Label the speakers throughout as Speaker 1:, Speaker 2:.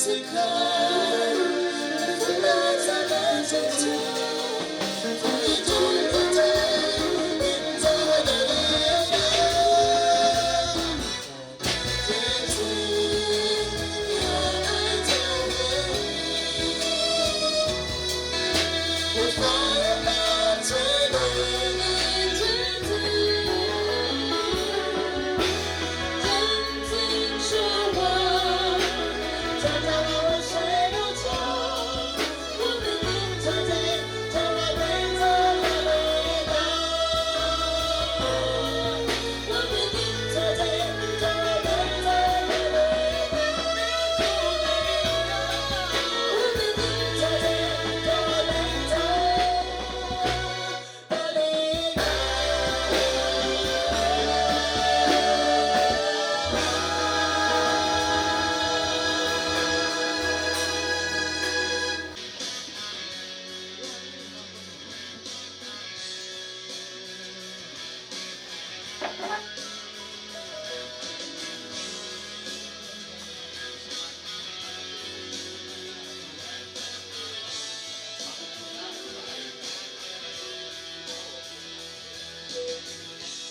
Speaker 1: 此刻，风带走了真假，风雨中的他，演奏我的力量。天际有爱在回忆，我放任它坠落你日子。曾经说我，在他让我睡不着，我们凝坐在将来被走的味道，我们凝坐在将来被走的味道，我们凝坐在将来被走的力量。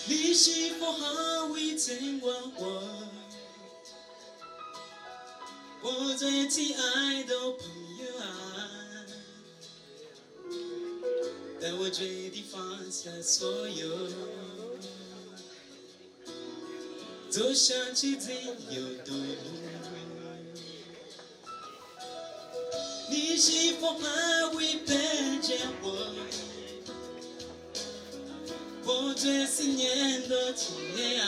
Speaker 2: 你是否还会牵挂我？我最亲爱的朋友啊，当我决定放下所有，走上去自由的路，你是否还会陪着我？我最思念的天啊，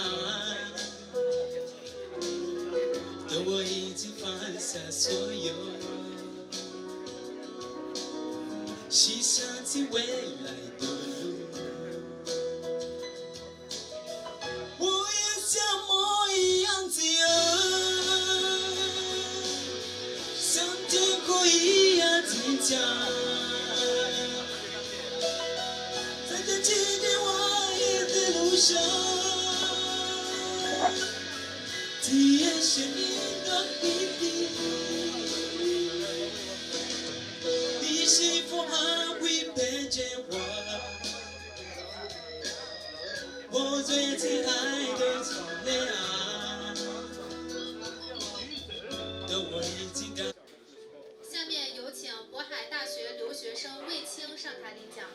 Speaker 2: 当我已经放下所有，去想起未来的路，我也像梦一样自由，像天空一样坚强，在这几年蜿蜒的路上，体验生命的意义。你是否还会陪着我？我最亲爱的天啊，当我已经感。
Speaker 3: 下面有请渤海大学留学生魏青上台领奖。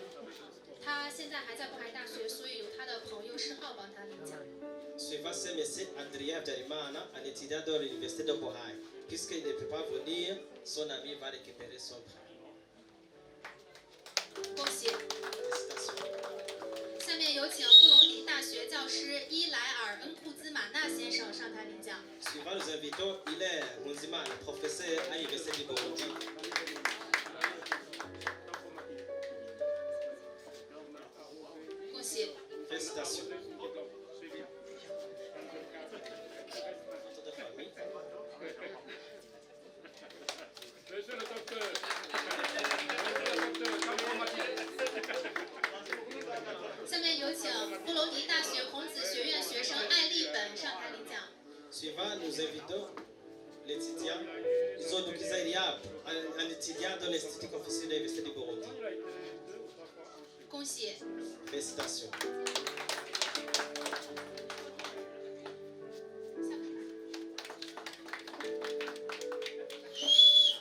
Speaker 3: 他现在还在渤海大学，所以由他的朋友世浩帮他领奖。
Speaker 4: Suivant ces messieurs, Adrien Abdalimana, un étudiant de l'université de Bohai. Puisqu'il ne peut pas venir, son ami va récupérer son prix.
Speaker 3: 恭喜！
Speaker 4: Félicitations.
Speaker 3: 下面有请布隆迪大学教师伊莱尔恩库兹马纳先生上台领奖。
Speaker 4: Suivant, nous invitons Hilaire Munzimana, professeur à l'université du Burundi.
Speaker 3: 恭喜！
Speaker 4: Félicitations. Photo de famille.
Speaker 5: Monsieur le docteur. Monsieur le docteur, caméraman.
Speaker 3: 下面有请布隆迪大学孔子学院学生艾丽本上台领奖。
Speaker 4: Suivant, nous invitons l'étudiant Izodou Kizayriab, un étudiant de l'Institut Confucius de l'université du Burundi.
Speaker 3: 恭喜！
Speaker 4: Félicitations.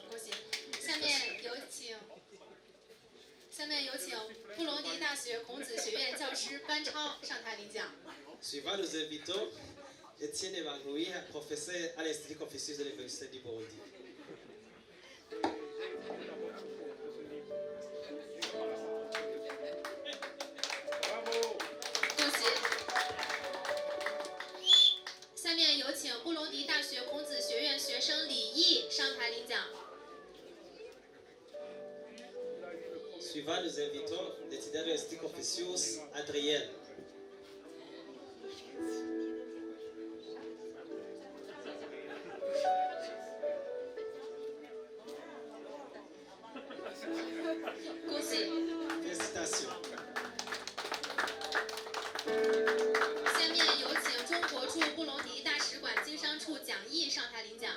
Speaker 3: 恭喜！下面有请布隆迪大学孔子学院教师班超上台领奖。
Speaker 4: Suivant, nous invitons Étienne Evanoui, professeur à l'Institut Confucius de l'université du Burundi.
Speaker 3: 恭喜！下面有请布隆迪大学孔子学院学生李毅上台领奖。
Speaker 4: Suivant, nous invitons l'étudiant de l'Institut Confucius, Adrien.
Speaker 3: 恭喜！
Speaker 4: Félicitations.
Speaker 3: 下面有请中国驻布隆迪大使馆经商处蒋毅上台领奖。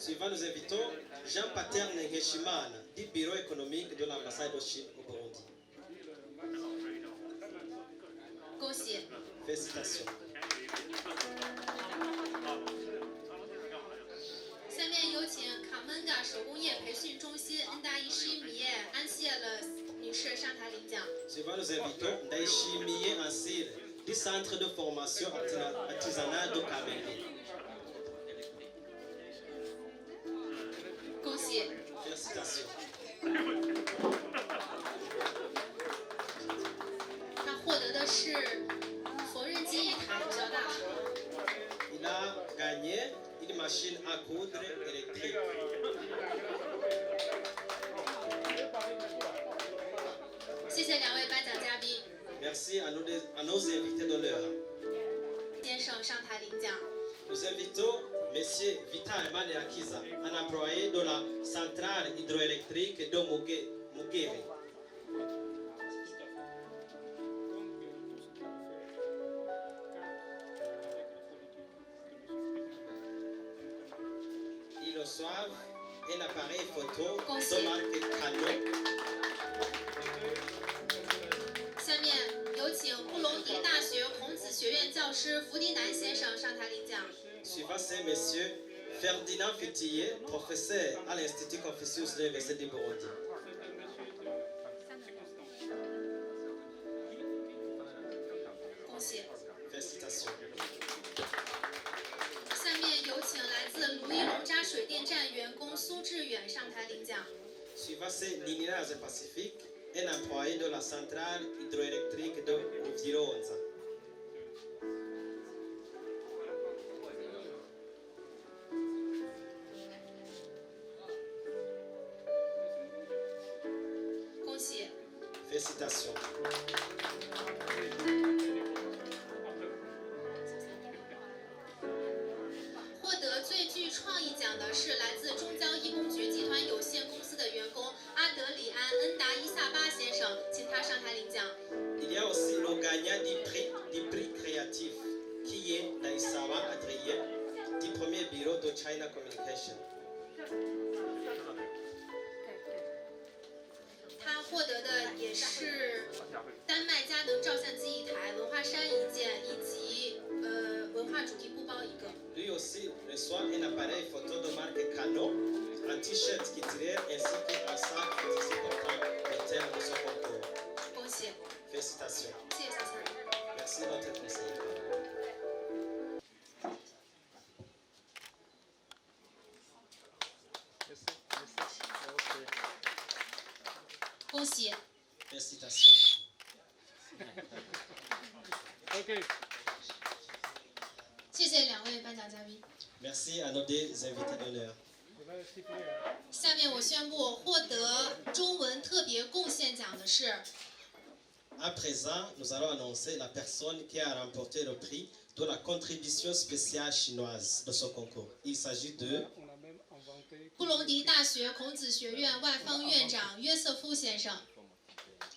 Speaker 4: Suivant, nous invitons Jean Paterne Nkeshimana du bureau économique de l'ambassade de Chine au Burundi.
Speaker 3: 恭喜！
Speaker 4: Félicitations.
Speaker 3: 下面有请卡门嘎手工业培训中心恩达伊什米耶安谢勒女士上台领奖。
Speaker 4: Suivant, nous invitons Ndaishimiye Ansile du centre de formation artisanale de Kamenge.
Speaker 3: 恭喜！
Speaker 4: Félicitations.
Speaker 3: 她获得的是缝纫机一台，比较大。
Speaker 4: Il a gagné une machine à coudre électrique.
Speaker 3: 谢谢两位颁奖嘉宾，
Speaker 4: Merci à nos invités d'honneur.
Speaker 3: 先生上台领奖。
Speaker 4: Nous invitons M. Vital Maneakiza, un employé de la centrale hydroélectrique de Mugere. Ils reçoivent un appareil photo de marque Canon.
Speaker 3: 下面有请布隆迪大学孔子学院教师福迪南先生上台领奖。
Speaker 4: Suivant, c'est M. Ferdinand Fitier, professeur à l'Institut Confucius de l'Université du Burundi.
Speaker 3: 恭喜！
Speaker 4: Félicitations.
Speaker 3: 下面有请来自卢伊龙扎水电站员工苏志远上台领奖。
Speaker 4: Suivant, c'est Niniraz Pacifique, un employé de la centrale hydroélectrique de Vironza.
Speaker 3: 恭喜！
Speaker 4: Félicitations.
Speaker 3: 获得最具创意奖的是来自中交一公局集团有限公司的员工阿德里安·恩达伊萨巴先生，请他上台领奖。
Speaker 4: Il y a aussi le gagnant du prix créatif, qui est Daisawa Adrien, du premier bureau de China Communication.
Speaker 3: 他获得的也是丹麦佳能照相机一台、文化衫一件以及文化主题布包一个。
Speaker 4: Lui aussi reçoit un appareil photo de marque Canon, un t-shirt qui tire ainsi qu'un sac participant au thème de son concours.
Speaker 3: 恭喜！
Speaker 4: Félicitations.
Speaker 3: 谢谢小三。
Speaker 4: Merci notre conseiller.
Speaker 3: 恭喜！
Speaker 4: Félicitations.
Speaker 5: OK.
Speaker 3: 谢谢两位颁奖嘉宾。
Speaker 4: Merci à nos deux invités d'honneur.
Speaker 5: 你们 siffler 啊。
Speaker 3: 下面我宣布，获得中文特别贡献奖的是
Speaker 4: À présent, nous allons annoncer la personne qui a remporté le prix de la contribution spéciale chinoise de ce concours. Il s'agit de
Speaker 5: 我们 même inventé
Speaker 3: 布隆迪大学孔子学院外方院长约瑟夫先生。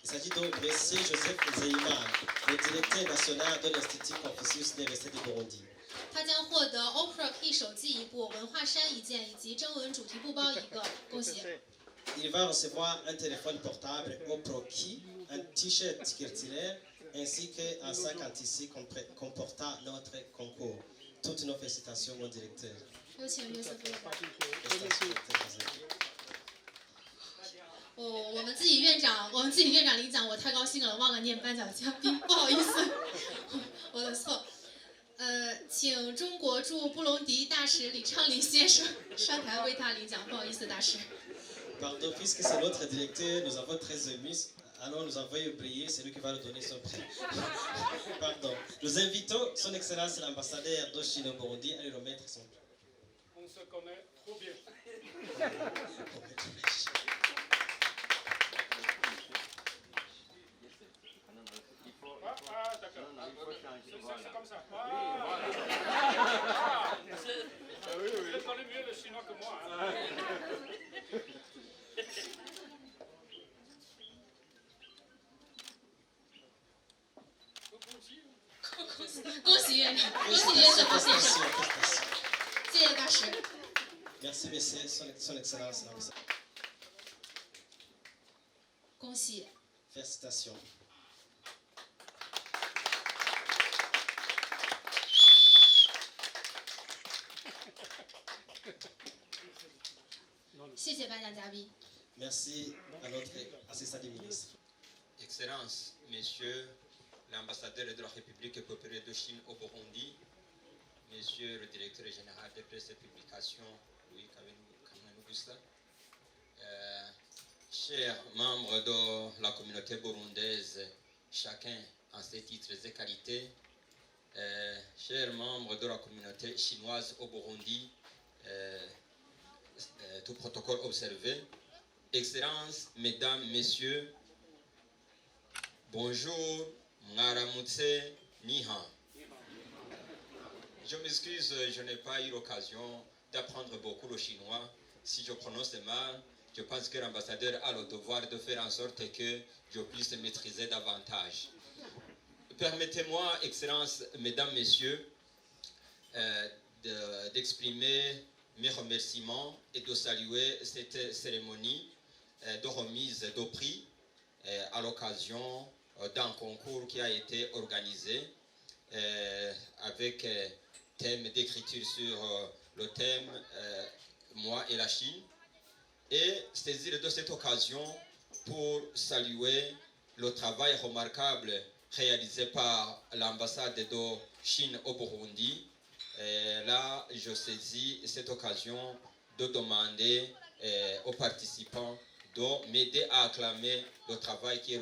Speaker 4: Il s'agit de M. Joseph Zeiman, le directeur national de l'Institut Confucius de l'Université du Burundi.
Speaker 3: 他将获得 Opera Key 手机一部、文化衫一件以及征文主题布包一个，恭喜！
Speaker 4: Il va recevoir un téléphone portable Opera Key, un t-shirt culturel ainsi qu'un sac en tissu comportant notre concours. Toutes nos félicitations, mon directeur.
Speaker 3: 有请约瑟夫。
Speaker 4: Félicitations, directeur.
Speaker 3: 我们自己院长领奖，我太高兴了，忘了念颁奖嘉宾，不好意思，我的错。请中国驻布隆迪大使李昌林先生上台为他领奖，不好意思，大使。
Speaker 4: Pardon, puisque c'est notre directeur, nous avons très ému. Alors nous avons oublié, c'est lui qui va nous donner son prix. Pardon. Nous invitons son Excellence l'ambassadeur de Chine au Burundi à lui remettre son prix.
Speaker 5: On se connaît trop bien. Ah, d'accord. C'est comme ça. Vous connaissez mieux le chinois que moi. Hein.
Speaker 3: 恭喜院长，恭喜约瑟夫先生，谢谢大使。
Speaker 4: Merci, messieurs, son Excellence l'ambassadeur.
Speaker 3: 恭喜！
Speaker 4: Félicitations. Merci à notre assistant du ministre.
Speaker 6: Excellences, Messieurs l'ambassadeur de la République populaire de Chine au Burundi, Monsieur le directeur général de presse et publications, Louis Kamenougusta, chers membres de la communauté burundaise, chacun en ses titres et qualités, chers membres de la communauté chinoise au Burundi, tout protocole observé, Excellences, Mesdames, Messieurs, bonjour, Mwaramutse, Nihan. Je m'excuse, je n'ai pas eu l'occasion d'apprendre beaucoup le chinois. Si je prononce mal, je pense que l'ambassadeur a le devoir de faire en sorte que je puisse maîtriser davantage. Permettez-moi, Excellences, Mesdames, Messieurs, d'exprimer mes remerciements et de saluer cette cérémonie de remise de prix à l'occasion d'un concours qui a été organisé avec thème d'écriture sur le thème Moi et la Chine, et saisir de cette occasion pour saluer le travail remarquable réalisé par l'ambassade de Chine au Burundi. Et là, je saisis cette occasion de demander aux participants de m'aider à acclamer le travail qui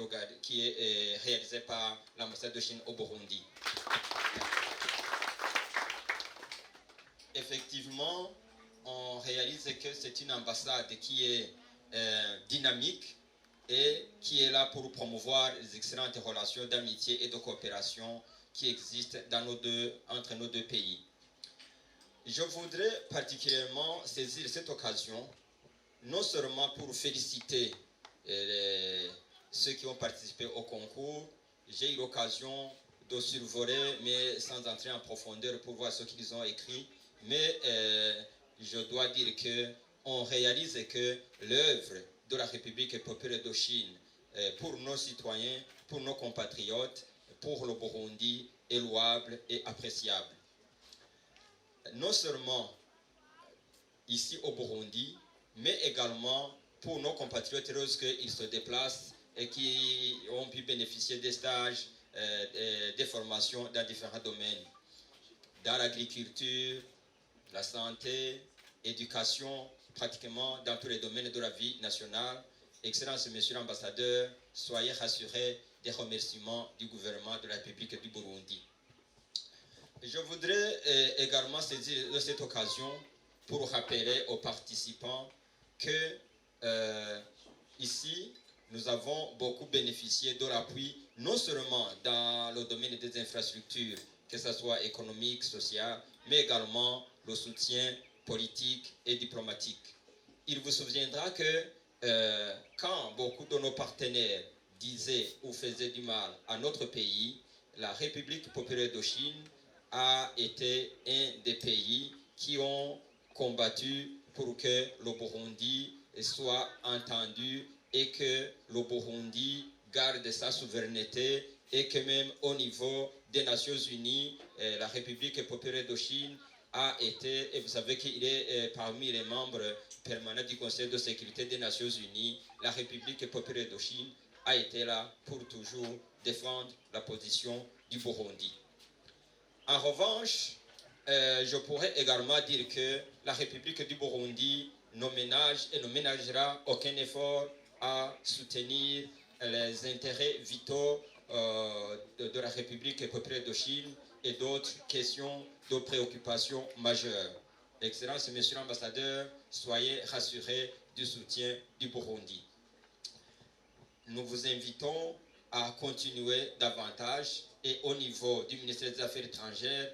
Speaker 6: est réalisé par l'ambassade de Chine au Burundi. Effectivement, on réalise que c'est une ambassade qui est dynamique et qui est là pour promouvoir les excellentes relations d'amitié et de coopération qui existent entre nos deux pays. Je voudrais particulièrement saisir cette occasion, non seulement pour féliciter ceux qui ont participé au concours. J'ai eu l'occasion de survoler, mais sans entrer en profondeur pour voir ce qu'ils ont écrit. Mais je dois dire qu'on réalise que l'œuvre de la République populaire de Chine pour nos citoyens, pour nos compatriotes, pour le Burundi est louable et appréciable. Non seulement ici au Burundi, mais également pour nos compatriotes lorsqu'ils se déplacent et qui ont pu bénéficier des stages, des formations dans différents domaines, dans l'agriculture, la santé, éducation, pratiquement dans tous les domaines de la vie nationale. Excellence, Monsieur l'ambassadeur, soyez rassurés des remerciements du gouvernement de la République du Burundi. Je voudrais également saisir de cette occasion pour rappeler aux participants que ici, nous avons beaucoup bénéficié de l'appui, non seulement dans le domaine des infrastructures, que ce soit économique, social, mais également le soutien politique et diplomatique. Il vous souviendra que quand beaucoup de nos partenaires disaient ou faisaient du mal à notre pays, la République populaire de Chine a été un des pays qui ont combattu pour que le Burundi soit entendu et que le Burundi garde sa souveraineté et que même au niveau des Nations Unies, la République populaire de Chine a été, et vous savez qu'il est parmi les membres permanents du Conseil de sécurité des Nations Unies, la République populaire de Chine a été là pour toujours défendre la position du Burundi. En revanche, je pourrais également dire que la République du Burundi ne ménage et ne ménagera aucun effort à soutenir les intérêts vitaux de la République populaire de Chine et d'autres questions de préoccupation majeures. Excellence, Monsieur l'ambassadeur, soyez rassurés du soutien du Burundi. Nous vous invitons à continuer davantage et au niveau du ministère des Affaires étrangères,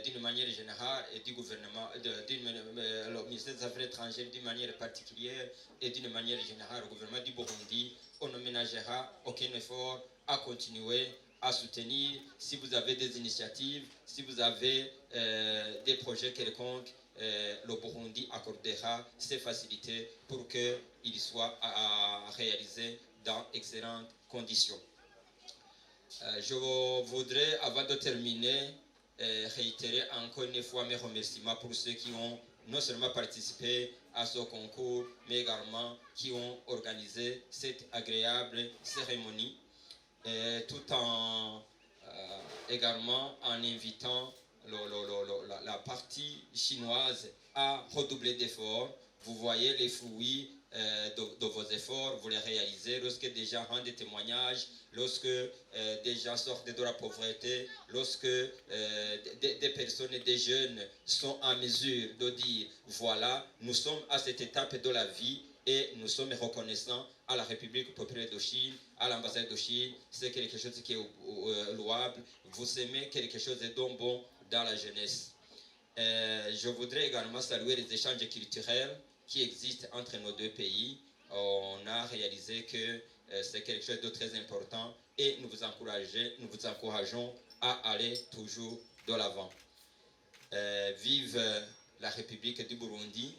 Speaker 6: d'une manière générale, et du gouvernement, le ministère des Affaires étrangères d'une manière particulière et d'une manière générale, le gouvernement du Burundi, on ne ménagera aucun effort à continuer à soutenir. Si vous avez des initiatives, si vous avez des projets quelconques, le Burundi accordera ces facilités pour qu'ils soient réalisés dans d'excellentes conditions. Je voudrais, avant de terminer, réitérer encore une fois mes remerciements pour ceux qui ont non seulement participé à ce concours, mais également qui ont organisé cette agréable cérémonie, tout en également en invitant la partie chinoise à redoubler d'efforts. Vous voyez les fruits de vos efforts, vous les réalisez lorsque des gens rendent des témoignages, lorsque des gens sortent de la pauvreté, lorsque des personnes et des jeunes sont en mesure de dire voilà, nous sommes à cette étape de la vie et nous sommes reconnaissants à la République populaire de Chine, à l'ambassade de Chine. C'est quelque chose qui est louable. Vous semez quelque chose de bon dans la jeunesse. Je voudrais également saluer les échanges culturels qui existent entre nos deux pays. On a réalisé que c'est quelque chose de très important et nous vous encourageons à aller toujours de l'avant. Vive la République du Burundi,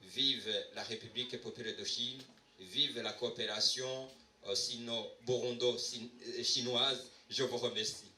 Speaker 6: vive la République populaire de Chine, vive la coopération sino-burundo-chinoise. Je vous remercie.